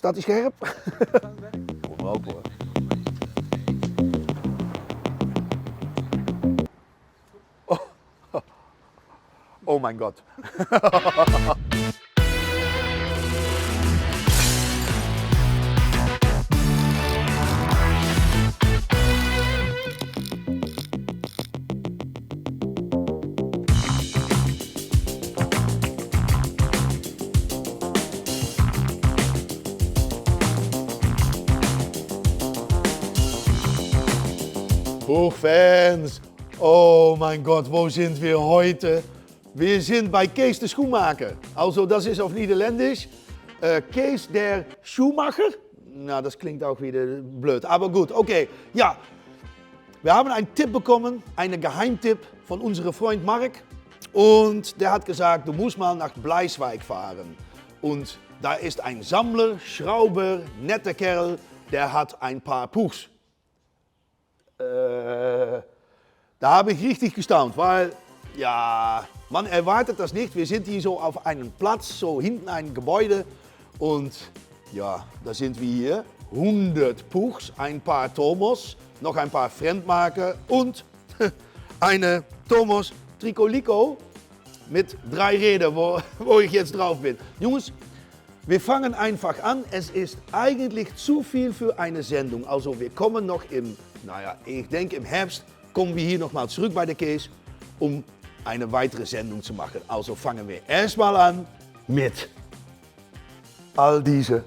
Staat hij scherp? Kom maar op hoor. Oh mein Gott. Buchfans, oh mein Gott, wo sind wir heute? Wir sind bei Kees de Schoenmaker. Also das ist auf Niederländisch. Kees der Schuhmacher? Na, das klingt auch wieder blöd, aber gut, okay. Ja, wir haben einen Tipp bekommen, einen Geheimtipp von unserem Freund Mark. Und der hat gesagt, du musst mal nach Bleiswijk fahren. Und da ist ein Sammler, Schrauber, netter Kerl, der hat ein paar Puchs. Da habe ich richtig gestaunt, weil, ja, man erwartet das nicht. Wir sind hier so auf einem Platz, so hinten ein Gebäude und ja, da sind wir hier. 100 Puchs, ein paar Tomos, noch ein paar Fremdmarker und eine Tomos Tricolico mit 3 Rädern, wo ich jetzt drauf bin. Jungs, wir fangen einfach an. Es ist eigentlich zu viel für eine Sendung. Also wir kommen noch ich denke im Herbst kommen wir hier nochmal zurück bei der Kees, um eine weitere Sendung zu machen. Also fangen wir erstmal an mit all diese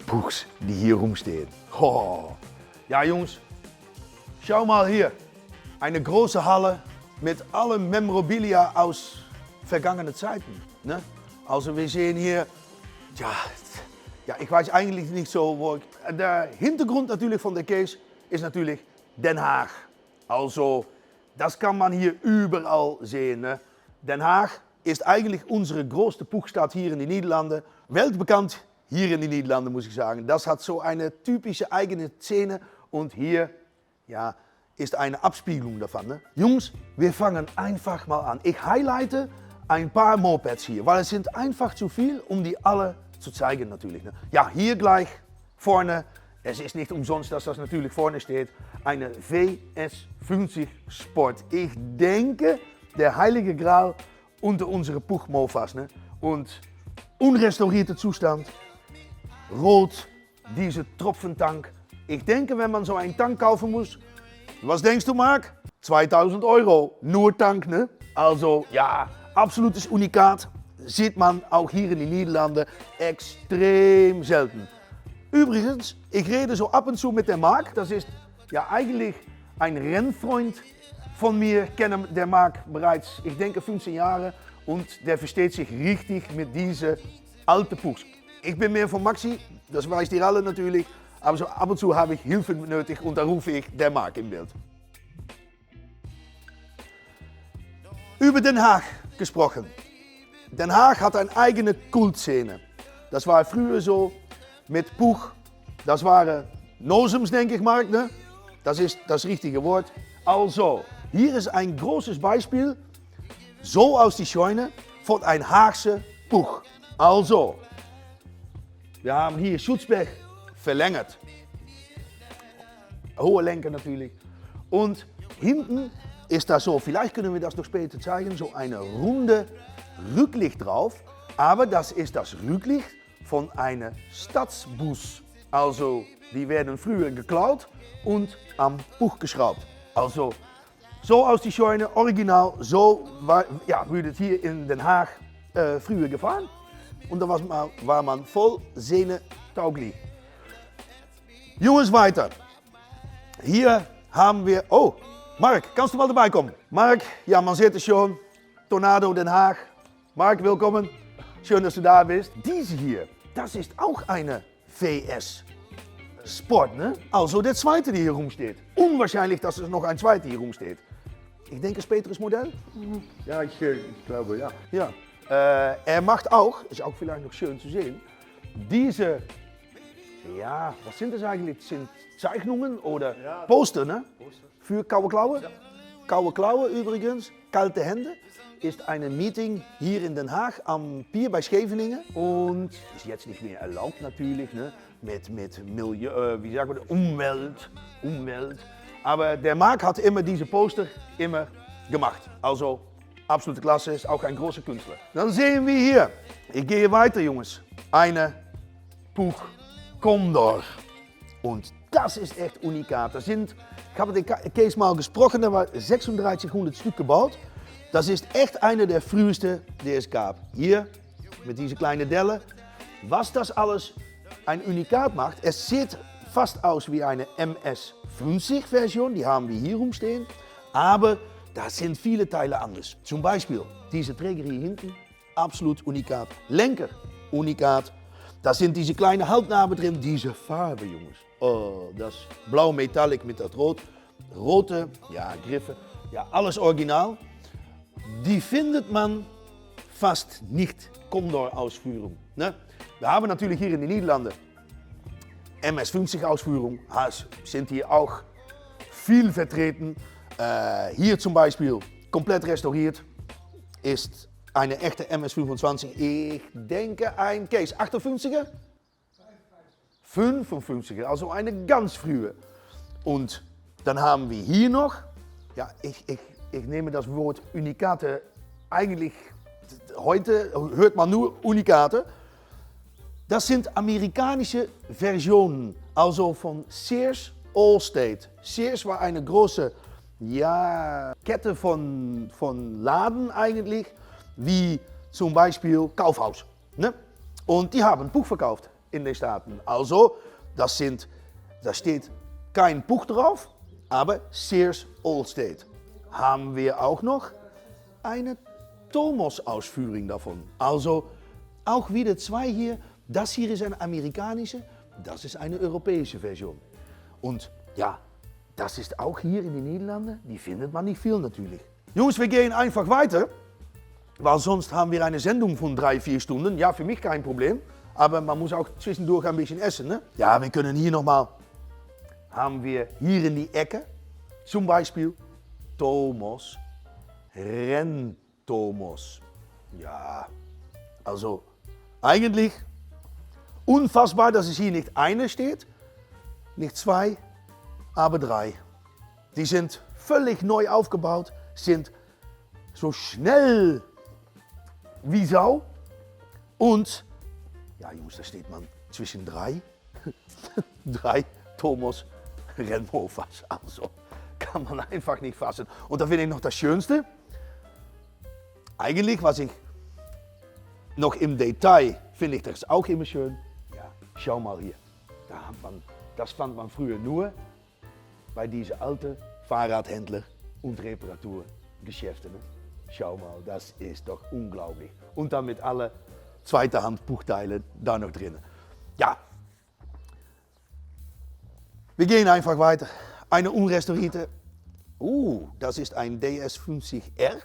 Puchs, die hier rumstehen. Oh. Ja Jungs, schau mal hier. Eine große Halle mit allem Memorabilia aus vergangenen Zeiten. Ne? Also wir sehen hier, ja, ich weiß eigentlich nicht so, wo der Hintergrund natürlich von der Kees ist natürlich Den Haag. Also, das kann man hier überall sehen. Ne? Den Haag ist eigentlich unsere größte Puchstadt hier in den Niederlanden. Weltbekannt hier in den Niederlanden, muss ich sagen. Das hat so eine typische eigene Szene und hier, ja, ist eine Abspiegelung davon. Ne? Jungs, wir fangen einfach mal an. Ich highlighte ein paar Mopeds hier, weil es sind einfach zu viel, um die alle zu zeigen natürlich. Ne? Ja, hier gleich vorne. Es ist nicht umsonst, dass das natürlich vorne steht. Eine WS50 Sport. Ich denke, der heilige Gral unter unsere Puchmofas. Ne? Und unrestaurierter Zustand. Rot, diese Tropfentank. Ich denke, wenn man so einen Tank kaufen muss, was denkst du, Mark? 2000 Euro, nur Tank, ne? Also, ja, absolutes Unikat. Sieht man auch hier in den Niederlanden extrem selten. Übrigens, ich rede so ab und zu mit dem Mark. Das ist ja eigentlich ein Rennfreund von mir. Ich kenne der Mark bereits, ich denke, 15 Jahre. Und der versteht sich richtig mit diesen alten Puchs. Ich bin mehr von Maxi, das weiß ihr alle natürlich. Aber so ab und zu habe ich Hilfe nötig und da rufe ich der Mark im Bild. Über Den Haag gesprochen. Den Haag hat eine eigene Kultszene. Das war früher so mit Puch. Das waren Nozems, denke ich, Mark, ne? Das ist das richtige Wort. Also, hier ist ein großes Beispiel, so aus die Scheune, von einem Haagse Puch. Also, wir haben hier Schutzberg verlängert. Hohe Lenker natürlich. Und hinten ist da so, vielleicht können wir das noch später zeigen, so eine runde Rücklicht drauf. Aber das ist das Rücklicht von einem Stadtbus. Also, die werden früher geklaut und am Puch geschraubt. Also, so aus die Scheune, original, so wurde es hier in Den Haag früher gefahren. Und da war man voll sehnentauglich. Jungs, weiter. Hier haben wir, oh, Mark, kannst du mal dabei kommen? Mark, ja, man sieht es schon, Tornado Den Haag. Mark, willkommen. Schön, dass du da bist. Diese hier, das ist auch eine WS Sport, ne? Also der zweite, die hier rumsteht. Unwahrscheinlich, dass es noch ein zweiter hier rumsteht. Ich denke, späteres Modell? Ja, ich glaube, ja. Ja. Er macht auch, ist auch vielleicht noch schön zu sehen, diese, ja, was sind das eigentlich? Das sind Zeichnungen oder Poster, ne? Poster. Für kaue Klauen. Ja. Kaue Klauen übrigens, kalte Hände. ist ein Meeting hier in Den Haag am Pier bei Scheveningen und ist jetzt nicht mehr erlaubt natürlich, ne? Mit Milieu, wie sagen wir, Umwelt. Aber der Marc hat immer diese Poster immer gemacht. Also absolute Klasse, ist auch ein großer Künstler. Dann sehen wir hier, ich gehe weiter Jungs, eine Buch Condor. Und das ist echt unikat. Ich habe mit Kees mal gesprochen, da war 3600 Stück gebaut. Das ist echt einer der frühesten, die es gab. Hier, mit diese kleinen Dellen. Was das alles ein Unikat macht, es sieht fast aus wie eine MS-50 Version, die haben wir hier rumstehen. Aber da sind viele Teile anders. Zum Beispiel diese Träger hier hinten, absolut unikat. Lenker, unikat. Da sind diese kleinen Halbnaben drin, diese Farbe, Jungs. Oh, das blau Metallic mit das Rot. Rote, ja, Griffen, ja, alles original. Die findet man fast nicht Condor-Ausführung. Ne? Wir haben natürlich hier in den Niederlanden MS-50-Ausführung, sind hier auch viel vertreten. Hier zum Beispiel, komplett restauriert, ist eine echte MS-25. Ich denke ein Kees, 58er? 55er, also eine ganz frühe. Und dann haben wir hier noch, ja, ich nehme das Wort Unikate, eigentlich heute hört man nur Unikate. Das sind amerikanische Versionen, also von Sears Allstate. Sears war eine große, ja, Kette von Laden eigentlich, wie zum Beispiel Kaufhaus. Ne? Und die haben Buch verkauft in den Staaten. Also, da steht kein Buch drauf, aber Sears Allstate. Haben wir auch noch eine Tomos-Ausführung davon. Also, auch wieder zwei hier. Das hier ist eine amerikanische, das ist eine europäische Version. Und ja, das ist auch hier in den Niederlanden, die findet man nicht viel natürlich. Jungs, wir gehen einfach weiter, weil sonst haben wir eine Sendung von 3-4 Stunden. Ja, für mich kein Problem, aber man muss auch zwischendurch ein bisschen essen. Ne? Ja, wir können hier nochmal, haben wir hier in die Ecke, zum Beispiel Tomos, Rentomos. Ja, also eigentlich unfassbar, dass es hier nicht eine steht, nicht zwei, aber drei. Die sind völlig neu aufgebaut, sind so schnell wie Sau. Und, ja Jungs, da steht man zwischen drei Tomos Renmovas. Also kann man einfach nicht fassen. Und da finde ich noch das Schönste. Eigentlich, was ich noch im Detail finde ich das auch immer schön. Ja, schau mal hier. Das fand man früher nur bei diesen alten Fahrradhändler und Reparaturgeschäften. Ne? Schau mal, das ist doch unglaublich. Und dann mit alle zweite Hand Buchteilen da noch drin. Ja, wir gehen einfach weiter. Eine unrestaurierte, das ist ein DS50R.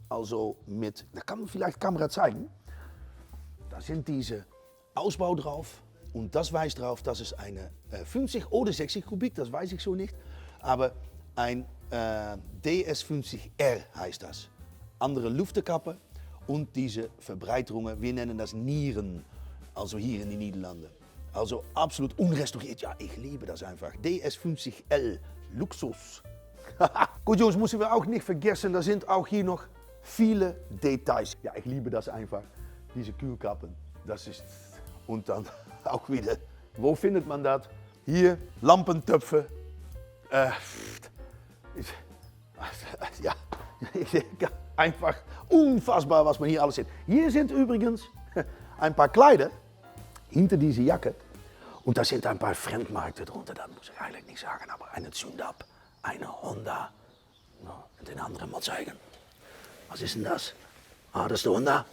Also mit, da kann man vielleicht Kamera zeigen. Da sind diese Ausbau drauf und das weist drauf, dass es eine 50 oder 60 Kubik, das weiß ich so nicht, aber ein DS50R heißt das. Andere Luftkappe und diese Verbreiterungen, wir nennen das Nieren, also hier in den Niederlanden. Also absolut unrestauriert, ja, ich liebe das einfach. DS50L, Luxus. Gut Jungs, müssen wir auch nicht vergessen, da sind auch hier noch viele Details. Ja, ich liebe das einfach. Diese Kühlkappen, das ist, und dann auch wieder, wo findet man das? Hier, Lampentöpfe. Ja, einfach unfassbar, was man hier alles sieht. Hier sind übrigens ein paar Kleider hinter diese Jacke. Und da sind ein paar Fremdmarkten drunter, das muss ich eigentlich nicht sagen, aber eine Zundab, eine Honda. Und den anderen mal zeigen. Was ist denn das? Das ist der Honda.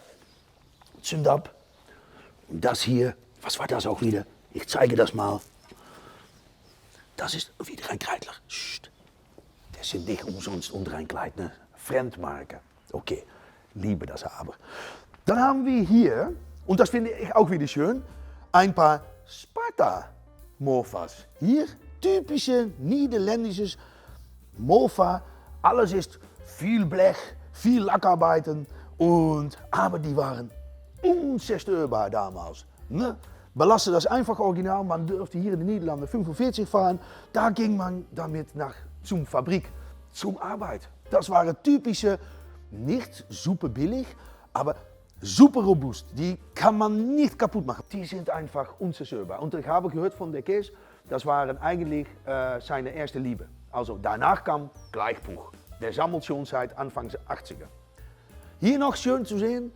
Zundab. Und das hier, was war das auch wieder? Ich zeige das mal. Das ist wieder ein Kreidler. Sst. Das sind nicht umsonst unter ein Kleid, ne? Fremdmarken. Okay, liebe das aber. Dann haben wir hier, und das finde ich auch wieder schön, ein paar Sparta-Mofas. Hier typische niederländisches Mofa. Alles ist viel Blech, viel Lackarbeiten, aber die waren unzerstörbar damals. Ne? Belaste das einfach original, man durfte hier in den Niederlanden 45 fahren, da ging man damit zum Fabrik, zum Arbeit. Das waren typische, nicht super billig, aber super robust. Die kann man nicht kaputt machen. Die sind einfach unzerstörbar. Und ich habe gehört von der Kees, das waren eigentlich seine erste Liebe. Also danach kam Gleichbuch, der sammelt schon seit Anfang der 80er. Hier noch schön zu sehen,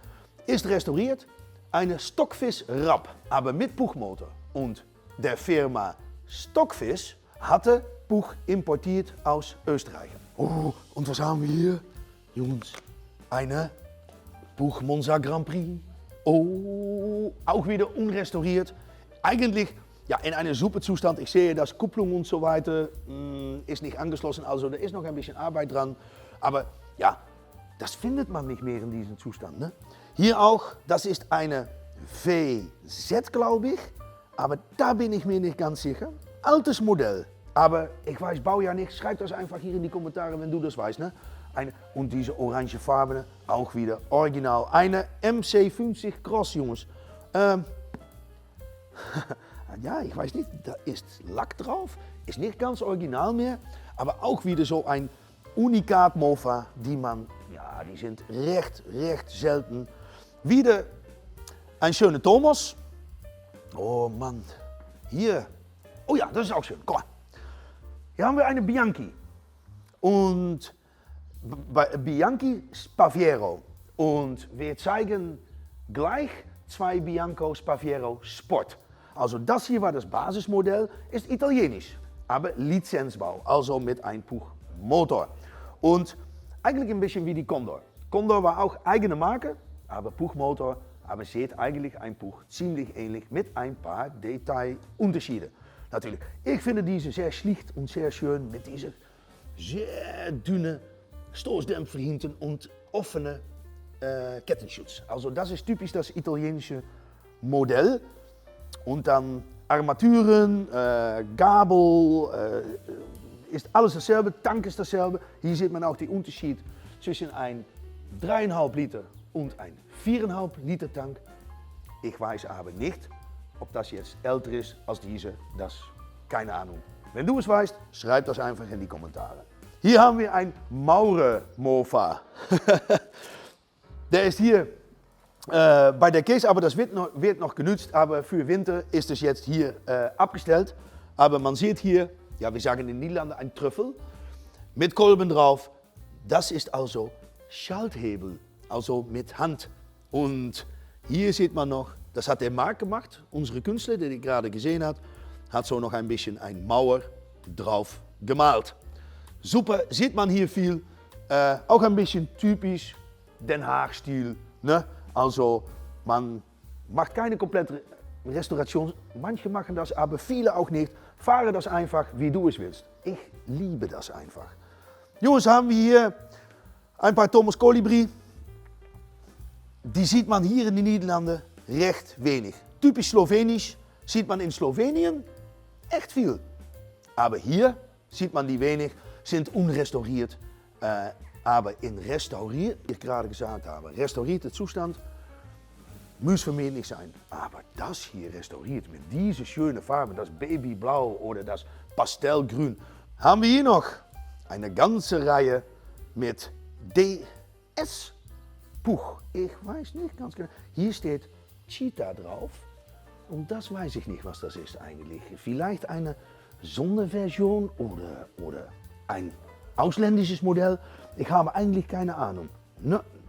ist restauriert eine Stockfish-Rap, aber mit Buchmotor. Und der Firma Stockfish hatte Buch importiert aus Österreich. Oh, und was haben wir hier? Jungs, eine Buch Monza Grand Prix. Oh, auch wieder unrestauriert. Eigentlich ja, in einem super Zustand. Ich sehe, dass Kupplung und so weiter ist nicht angeschlossen, also da ist noch ein bisschen Arbeit dran. Aber ja, das findet man nicht mehr in diesem Zustand. Ne? Hier auch, das ist eine VZ, glaube ich, aber da bin ich mir nicht ganz sicher. Altes Modell, aber ich weiß Baujahr nicht. Schreib das einfach hier in die Kommentare, wenn du das weißt. Ne? Und diese orangefarbene, auch wieder original. Eine MC50 Cross, Jungs. Ja, ich weiß nicht, da ist Lack drauf, ist nicht ganz original mehr, aber auch wieder so ein Unikat Mofa, die sind recht selten. Wieder ein schöner Thomas. Oh Mann, hier, oh ja, das ist auch schön, komm mal. Hier haben wir eine Bianchi und Bianchi Spaviero und wir zeigen gleich zwei Bianco Spaviero Sport. Also das hier war das Basismodell, ist italienisch, aber Lizenzbau, also mit Einpuchmotor. Und eigentlich ein bisschen wie die Condor. Condor war auch eigene Marke, aber Puchmotor, aber seht eigentlich ein Puch ziemlich ähnlich mit ein paar Detailunterschieden. Natürlich, ich finde diese sehr schlicht und sehr schön mit dieser sehr dünne Stoßdämpfer hinten und offene Kettenschutz. Also das ist typisch das italienische Modell. Und dann Armaturen, Gabel, ist alles dasselbe, Tank ist dasselbe. Hier sieht man auch den Unterschied zwischen ein 3,5 Liter und ein 4,5 Liter Tank. Ich weiß aber nicht, ob das jetzt älter ist als diese, das keine Ahnung. Wenn du es weißt, schreib das einfach in die Kommentare. Hier haben wir ein Maurer Mofa. Der ist hier bei der Kees, aber das wird noch genutzt, aber für Winter ist es jetzt hier abgestellt. Aber man sieht hier, ja, wir sagen in den Niederlanden ein Trüffel mit Kolben drauf. Das ist also Schalthebel, also mit Hand. Und hier sieht man noch, das hat der Marc gemacht, unsere Künstler, den ich gerade gesehen habe, hat so noch ein bisschen ein Mauer drauf gemalt. Super, sieht man hier viel, auch ein bisschen typisch Den Haag-Stil. Ne? Also man macht keine komplette Restauration, manche machen das, aber viele auch nicht. Fahre das einfach, wie du es willst. Ich liebe das einfach. Jongens, haben wir hier ein paar Thomas Colibri. Die sieht man hier in den Niederlanden recht wenig. Typisch Slowenisch sieht man in Slowenien echt viel. Aber hier sieht man die wenig, sind unrestauriert. Aber in restauriert, wie ich gerade gesagt habe, restaurierte Zustand, muss für mich nicht sein. Aber das hier restauriert mit dieser schönen Farbe, das Babyblau oder das Pastellgrün, haben wir hier noch eine ganze Reihe mit DS-Puch. Ich weiß nicht ganz genau. Hier steht Cheetah drauf und das weiß ich nicht, was das ist eigentlich. Vielleicht eine Sonderversion oder ein ausländisches Modell. Ich habe eigentlich keine Ahnung.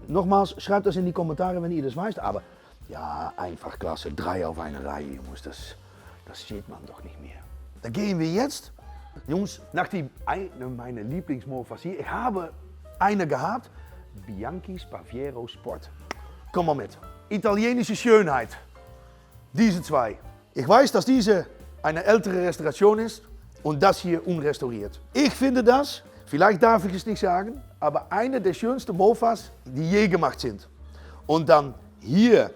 Nochmals, schreibt das in die Kommentare, wenn ihr das weißt. Aber ja, einfach klasse. 3 auf eine Reihe, Jungs. Das sieht man doch nicht mehr. Dann gehen wir jetzt, Jungs, nach eine meiner Lieblingsmofas hier. Ich habe eine gehabt. Bianchi Spaviero Sport. Komm mal mit. Italienische Schönheit. Diese zwei. Ich weiß, dass diese eine ältere Restauration ist und das hier unrestauriert. Ich finde das, vielleicht darf ich es nicht sagen, aber eine der schönsten Mofas, die je gemacht sind. Und dann hier,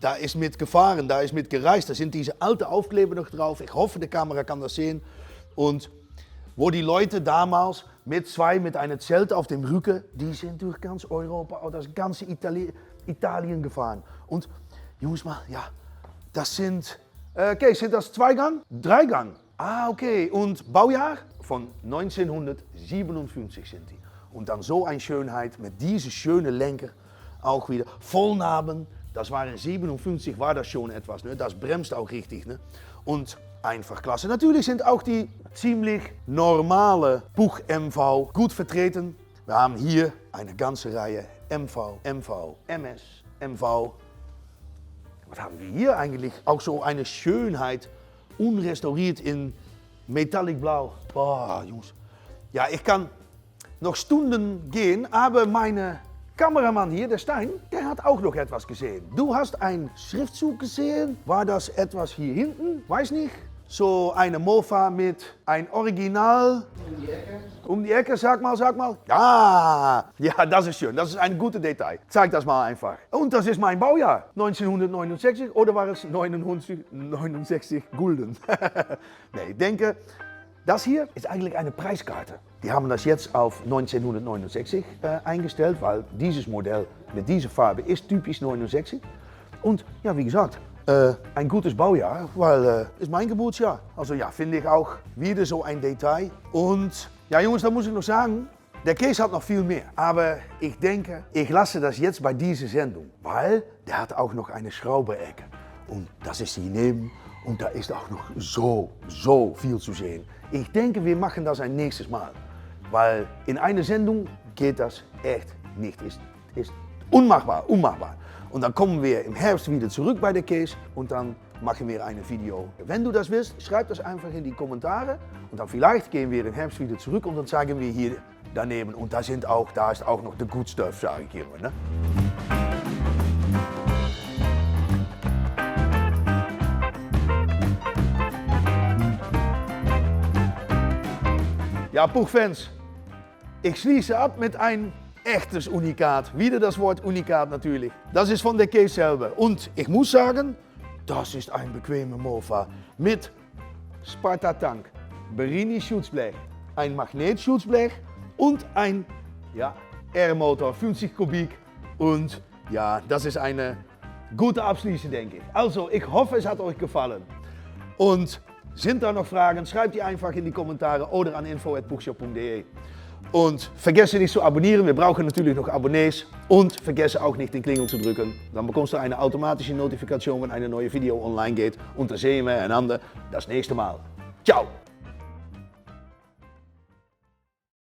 da ist mit gefahren, da ist mit gereist, da sind diese alten Aufkleber noch drauf. Ich hoffe, die Kamera kann das sehen. Und wo die Leute damals mit zwei, mit einem Zelt auf dem Rücken, die sind durch ganz Europa, auch das ganze Italien gefahren. Und Jungs mal, ja, das sind, Kees, sind das 2 Gang? 3 Gang. Ah, okay. Und Baujahr? Von 1957 sind die. Und dann so eine Schönheit mit diese schönen Lenker auch wieder. Vollnaben, das waren 57, war das schon etwas, ne? Das bremst auch richtig. Ne? Und einfach klasse. Natürlich sind auch die ziemlich normale Puch MV gut vertreten. Wir haben hier eine ganze Reihe MV, MV, MS, MV. Was haben wir hier eigentlich? Auch so eine Schönheit, unrestauriert in Metallic Blau. Boah, Jungs. Ja, ich kann noch Stunden gehen, aber meine Kameramann hier, der Stein, der hat auch noch etwas gesehen. Du hast einen Schriftzug gesehen. War das etwas hier hinten? Weiß nicht. So eine Mofa mit ein Original. Um die Ecke. Um die Ecke, sag mal, sag mal. Ja, ja, das ist schön. Das ist ein gutes Detail. Zeig das mal einfach. Und das ist mein Baujahr. 1969 oder war es 69 Gulden? Nee, ich denke, das hier ist eigentlich eine Preiskarte. Die haben das jetzt auf 1969 eingestellt, weil dieses Modell mit dieser Farbe ist typisch 69. Und ja, wie gesagt, ein gutes Baujahr, weil ist mein Geburtsjahr. Also ja, finde ich auch wieder so ein Detail. Und ja, Jungs, da muss ich noch sagen, der Kees hat noch viel mehr. Aber ich denke, ich lasse das jetzt bei dieser Sendung, weil der hat auch noch eine Schrauberecke. Und das ist hier neben und da ist auch noch so viel zu sehen. Ich denke, wir machen das ein nächstes Mal, weil in einer Sendung geht das echt nicht. Ist unmachbar. Und dann kommen wir im Herbst wieder zurück bei der Kees und dann machen wir ein Video. Wenn du das willst, schreib das einfach in die Kommentare und dann vielleicht gehen wir im Herbst wieder zurück und dann zeigen wir hier daneben. Und da ist auch noch the good stuff, sage ich immer. Ne? Ja, Puchfans, ich schließe ab mit ein echtes Unikat. Wieder das Wort Unikat natürlich. Das ist von der Kees selber. Und ich muss sagen, das ist ein bequemer Mofa mit Sparta-Tank, Berini-Schutzblech, ein Magnet-Schutzblech und ein R-Motor, 50 Kubik. Und ja, das ist eine gute Abschließung, denke ich. Also, ich hoffe, es hat euch gefallen. Und sind da noch Fragen, schreibt die einfach in die Kommentare oder an info@puchshop.de. Und vergesse nicht zu abonnieren, wir brauchen natürlich noch Abonnees. Und vergesse auch nicht den Klingel zu drücken. Dann bekommst du eine automatische Notifikation, wenn eine neue Video online geht. Und dann sehen wir einander das nächste Mal. Ciao!